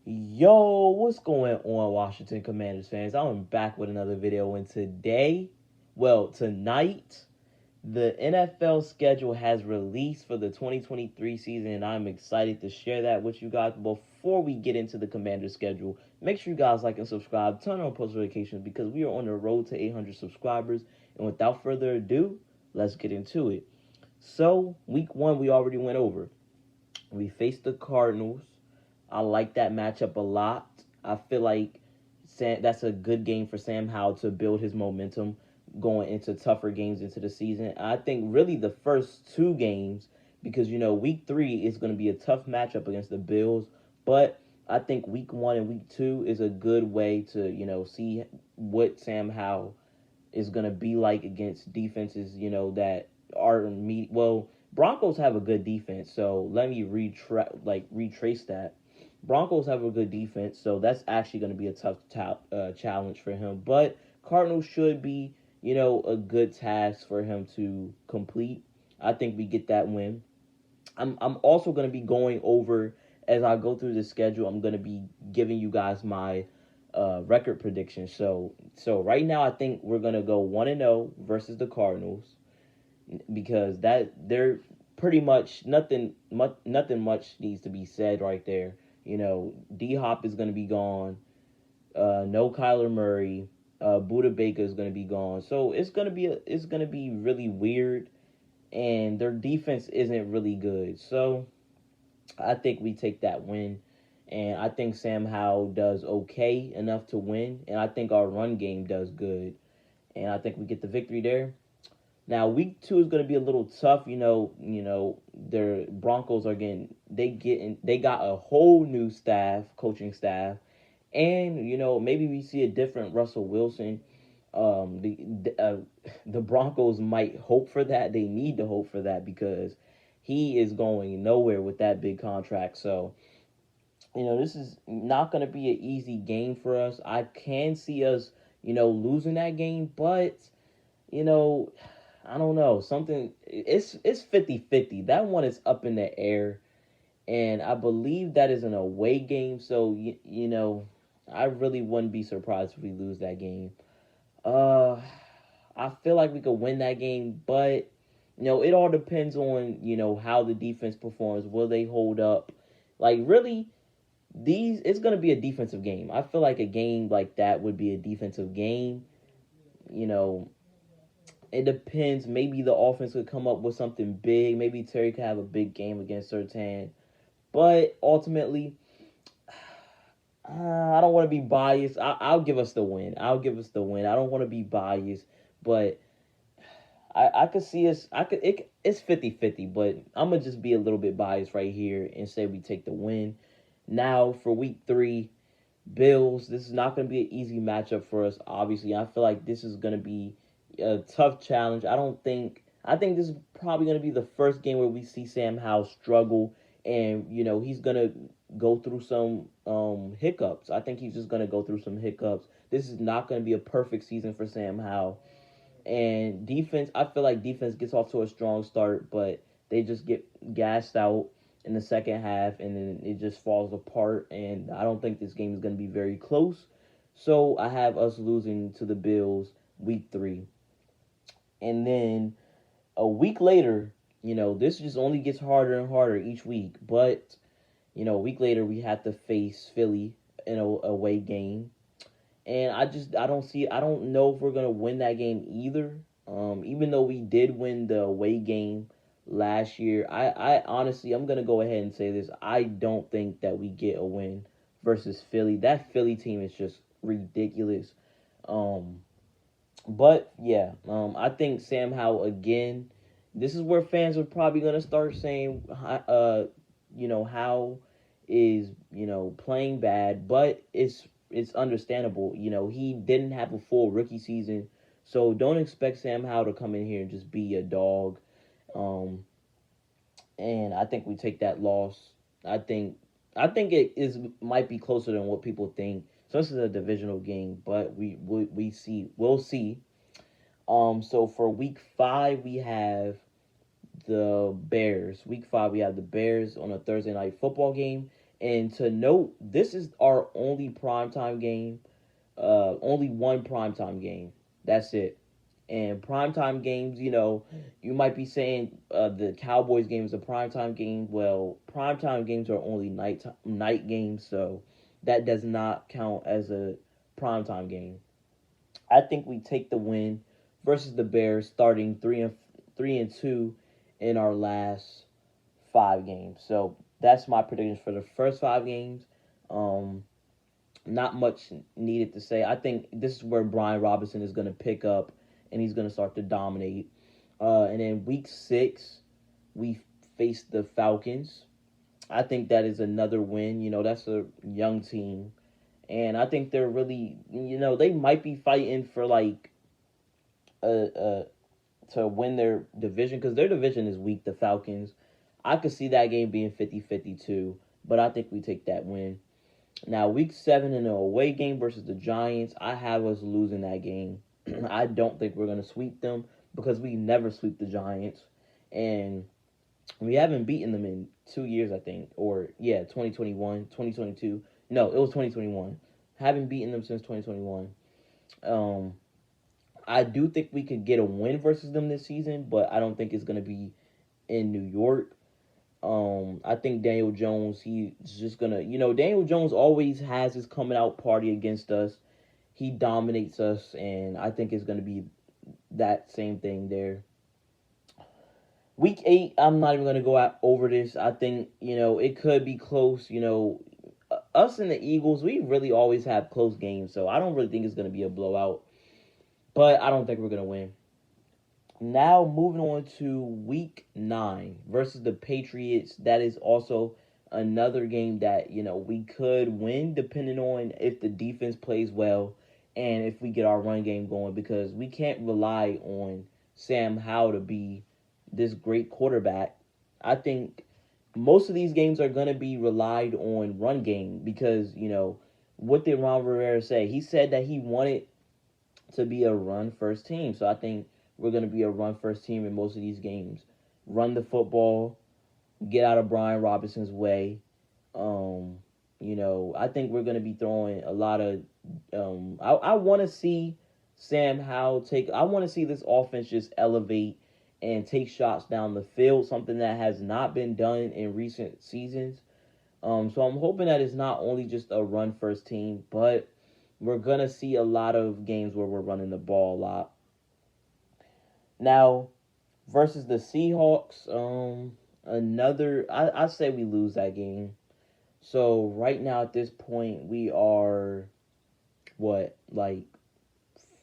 Yo, what's going on, Washington Commanders fans? I'm back with another video, and tonight, the NFL schedule has released for the 2023 season, and I'm excited to share that with you guys. Before we get into the Commanders schedule, make sure you guys like and subscribe, turn on post notifications because we are on the road to 800 subscribers. And without further ado, let's get into it. So, week one, we already went over. We faced the Cardinals. I like that matchup a lot. I feel like that's a good game for Sam Howell to build his momentum going into tougher games into the season. I think really the first two games, because week three is going to be a tough matchup against the Bills, but I think week one and week two is a good way to see what Sam Howell is going to be like against defenses that are Broncos have a good defense, so let me retrace that. Broncos have a good defense, so that's actually going to be a tough challenge for him. But Cardinals should be, a good task for him to complete. I think we get that win. I'm also going to be going over as I go through the schedule. I'm going to be giving you guys my record prediction. So right now I think we're going to go 1-0 versus the Cardinals because that they're pretty much nothing much needs to be said right there. D Hop is going to be gone. No Kyler Murray. Buda Baker is going to be gone. So it's gonna be really weird, and their defense isn't really good. So I think we take that win, and I think Sam Howell does okay enough to win, and I think our run game does good, and I think we get the victory there. Now week two is going to be a little tough. Their Broncos are they got a whole new coaching staff, and maybe we see a different Russell Wilson. The Broncos might hope for that. They need to hope for that because he is going nowhere with that big contract. So this is not going to be an easy game for us. I can see us losing that game, but you know I don't know. It's 50-50. That one is up in the air, and I believe that is an away game, so I really wouldn't be surprised if we lose that game. Uh I feel like we could win that game, but it all depends on, how the defense performs. Will they hold up? Like really, these it's going to be a defensive game. I feel like a game like that would be a defensive game. You know, it depends. Maybe the offense could come up with something big. Maybe Terry could have a big game against Sertan. But ultimately, I don't want to be biased. I'll give us the win. I'll give us the win. I don't want to be biased, but I could see us. It's 50-50, but I'm going to just be a little bit biased right here and say we take the win. Now, for week three, Bills, this is not going to be an easy matchup for us, obviously. I feel like this is going to be a tough challenge. I think this is probably going to be the first game where we see Sam Howell struggle, and, he's going to go through some hiccups. I think he's just going to go through some hiccups. This is not going to be a perfect season for Sam Howell. And defense, I feel like defense gets off to a strong start, but they just get gassed out in the second half, and then it just falls apart. And I don't think this game is going to be very close. So I have us losing to the Bills week three. And then a week later, this just only gets harder and harder each week. But, a week later, we have to face Philly in a away game. And I don't know if we're going to win that game either. Even though we did win the away game last year, I honestly, I'm going to go ahead and say this. I don't think that we get a win versus Philly. That Philly team is just ridiculous. Um, but yeah, I think Sam Howell again. This is where fans are probably gonna start saying, Howell is playing bad, but it's understandable. He didn't have a full rookie season, so don't expect Sam Howell to come in here and just be a dog. Um, and I think we take that loss. I think it is might be closer than what people think. So this is a divisional game, but we'll see. So for week five we have the Bears. Week five we have the Bears on a Thursday night football game, And to note, this is our only primetime game. Only one primetime game. That's it. And primetime games, you might be saying the Cowboys game is a primetime game. Well, primetime games are only night games, so that does not count as a primetime game. I think we take the win versus the Bears, starting 3-2 in our last 5 games. So that's my predictions for the first 5 games. Um, Not much needed to say. I think this is where Brian Robinson is going to pick up and he's going to start to dominate. And then week 6, we face the Falcons. I think that is another win. That's a young team. And I think they're really, they might be fighting for like a to win their division because their division is weak, the Falcons. I could see that game being 50-50 too, but I think we take that win. Now, week 7 in an away game versus the Giants, I have us losing that game. I don't think we're going to sweep them because we never sweep the Giants. And we haven't beaten them in 2 years, I think. Or, yeah, 2021, 2022. No, it was 2021. Haven't beaten them since 2021. I do think we could get a win versus them this season, but I don't think it's going to be in New York. I think Daniel Jones, he's just gonna, Daniel Jones always has his coming out party against us. He dominates us, and I think it's gonna be that same thing there. Week 8, I'm not even gonna go out over this. I think it could be close. Us and the Eagles, we really always have close games, so I don't really think it's gonna be a blowout. But I don't think we're gonna win. Now moving on to week 9 versus the Patriots. That is also another game that, we could win depending on if the defense plays well and if we get our run game going because we can't rely on Sam Howell to be this great quarterback. I think most of these games are going to be relied on run game because, what did Ron Rivera say? He said that he wanted to be a run first team. So I think we're going to be a run first team in most of these games. Run the football, get out of Brian Robinson's way. I think we're going to be throwing a lot of. I want to see Sam Howell I want to see this offense just elevate and take shots down the field, something that has not been done in recent seasons. So I'm hoping that it's not only just a run first team, but we're going to see a lot of games where we're running the ball a lot. Now, versus the Seahawks, I say we lose that game. So right now at this point we are like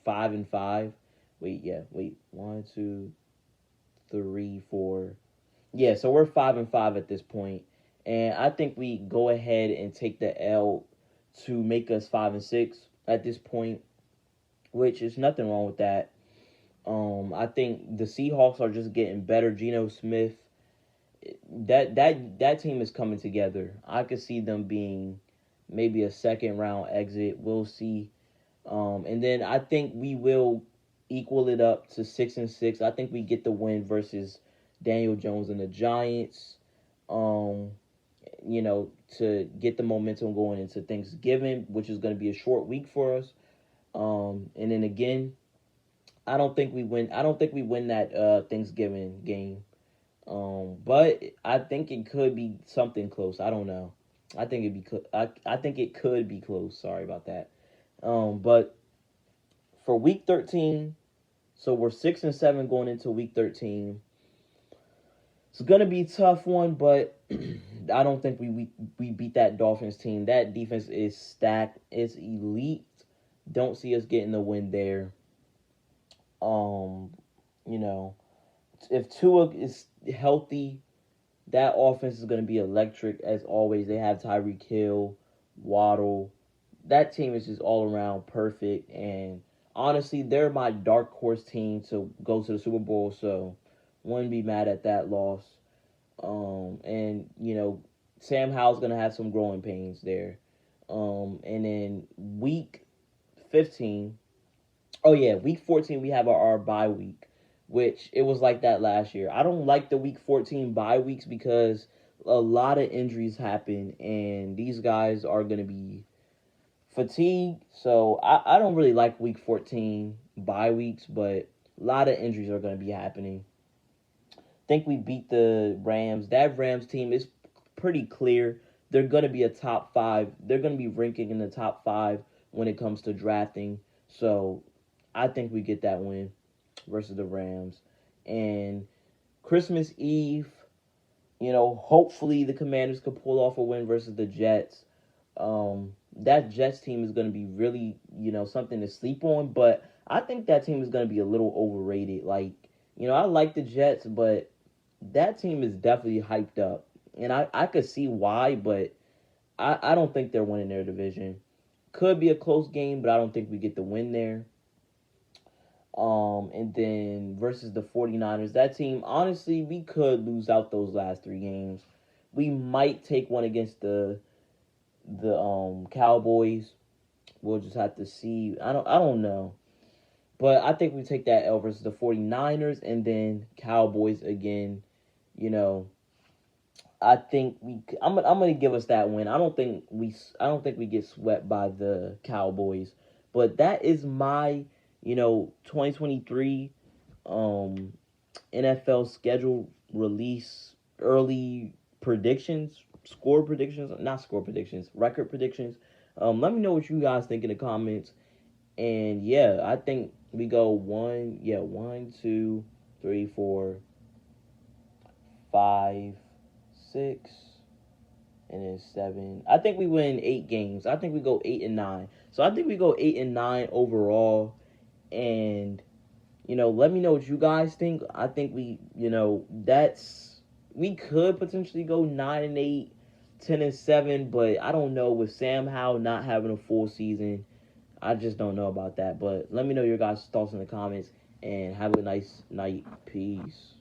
5-5. Wait, 1, 2, 3, 4. Yeah, so we're 5-5 at this point, and I think we go ahead and take the L to make us 5-6 at this point, which is nothing wrong with that. I think the Seahawks are just getting better. Geno Smith, that team is coming together. I could see them being maybe a second round exit. We'll see. And then I think we will equal it up to 6-6. I think we get the win versus Daniel Jones and the Giants. To get the momentum going into Thanksgiving, which is going to be a short week for us. And then again, I don't think we win. I don't think we win that Thanksgiving game. But I think it could be something close. I don't know. I think I think it could be close. Sorry about that. But for week 13, so we're 6-7 going into week 13. It's gonna be a tough one, but I don't think we beat that Dolphins team. That defense is stacked. It's elite. Don't see us getting the win there. You know, if Tua is healthy, that offense is going to be electric as always. They have Tyreek Hill, Waddle. That team is just all around perfect. And honestly, they're my dark horse team to go to the Super Bowl. So, wouldn't be mad at that loss. And Sam Howell's going to have some growing pains there. And then week 15. Oh yeah, week 14 we have our bye week, which it was like that last year. I don't like the week 14 bye weeks because a lot of injuries happen, and these guys are going to be fatigued. So I don't really like week 14 bye weeks, but a lot of injuries are going to be happening. Think we beat the Rams. That Rams team is pretty clear. They're going to be a top five. They're going to be ranking in the top five when it comes to drafting. So I think we get that win versus the Rams. And Christmas Eve, hopefully the Commanders could pull off a win versus the Jets. That Jets team is going to be really, something to sleep on. But I think that team is going to be a little overrated. Like, I like the Jets, but that team is definitely hyped up. And I could see why, but I don't think they're winning their division. Could be a close game, but I don't think we get the win there. And then versus the 49ers, that team, honestly, we could lose out those last three games. We might take one against the Cowboys. We'll just have to see. I don't know. But I think we take that L versus the 49ers and then Cowboys again. You know, I think I'm going to give us that win. I don't think we get swept by the Cowboys. But that is my, 2023 NFL schedule release early predictions, not score predictions, record predictions. Let me know what you guys think in the comments. And yeah, I think we go one, two, three, 4, 5, 6, and then 7. I think we win 8 games. I think we go 8-9. So I think we go 8-9 overall. And let me know what you guys think. I think we could potentially go 9-8, 10-7, but I don't know with Sam Howell not having a full season. I just don't know about that. But let me know your guys' thoughts in the comments and have a nice night. Peace.